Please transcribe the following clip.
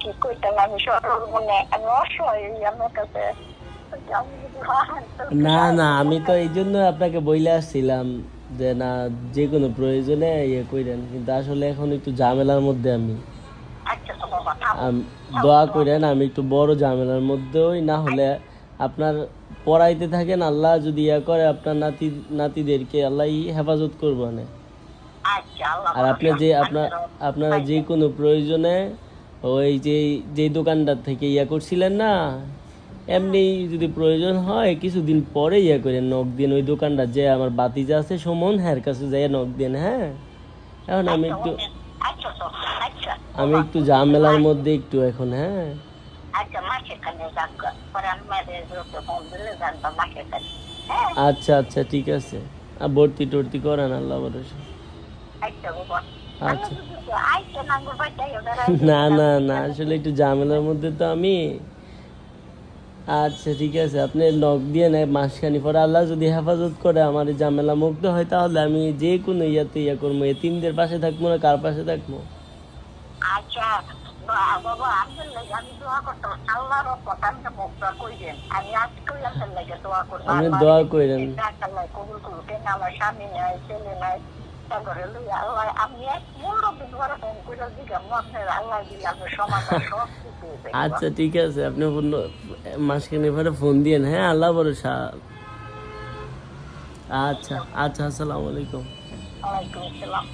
কি কইতাম আমি সরল মনে আমি অসহায় আমার কাছে না না, আমি তো এই জন্য আপনাকে বইলে আসছিলাম যে না, যে কোনো প্রয়োজনে ইয়ে কইরেন, কিন্তু আসলে এখন একটু ঝামেলার মধ্যে আমি। আচ্ছা তো বাবা থামো দোয়া করেন, আমি একটু বড় ঝামেলার মধ্যেই না হলে আপনার পড়াইতে থাকেন, আল্লাহ যদি ইয়া করে আপনার নাতিদেরকে আল্লাহ হেফাজত করবো না। আচ্ছা আল্লাহ আর আপনি যে আপনারা যে কোনো প্রয়োজনে ওই যে দোকানদার থেকে ইয়া করছিলেন না, এমনি যদি প্রয়োজন হয় কিছুদিন পরে ইয়া করেন, নখ দিন ওই দোকানদার যে আমার বাতিজা আছে সুমন, হ্যার কাছে যাই নখ দিন। হ্যাঁ, এখন আচ্ছা তো আচ্ছা আমি একটু ঝামেলার মধ্যে একটু এখন। হ্যাঁ আচ্ছা মাসে কানে যাক পরে আমাদের ফোন দিলে জানতাম মাসে কানে। হ্যাঁ আচ্ছা আচ্ছা, ঠিক আছে। আর ভর্তি টর্তি করেন আল্লাহ ভরসা। আচ্ছা বাবা আচ্ছা, আচ্ছা নাঙ্গু বাচ্চাই ওরা না না না, আসলে একটু ঝামেলার মধ্যে তো আমি। আচ্ছা ঠিক আছে, আপনি নখ দিয়ে নেয় মাসখানি পরে আল্লাহ যদি হেফাজত করে আমার এই ঝামেলা মুক্ত হয়, তাহলে আমি যে কোনো ইয়াতে ইয়া করবো, এতিমদের পাশে থাকবো না কার পাশে থাকবো। আচ্ছা বাবা আপনার লাগে আমি দোয়া করতাম আল্লাহর কথা আমি মুক্ত কইবেন আমি আজকেই আপনার লাগে দোয়া করবো আপনি দোয়া করেন। আল্লাহ কবুল করুক আমার স্বামী নাই ছেলে নাই তারপরে আল্লাহ আমি এক মুরব্বী ঘরে ফোন করে দিলাম আপনার আল্লাহ দিলে আপনার সমাধান সব কিছু হয়ে যাবে। আচ্ছা ঠিক আছে, আপনি মাসখানি পরে ফোন দিয়েন। হ্যাঁ, আল্লাহ ভরসা। আচ্ছা আচ্ছা, আসসালামু আলাইকুম। ওয়ালাইকুম আসসালাম।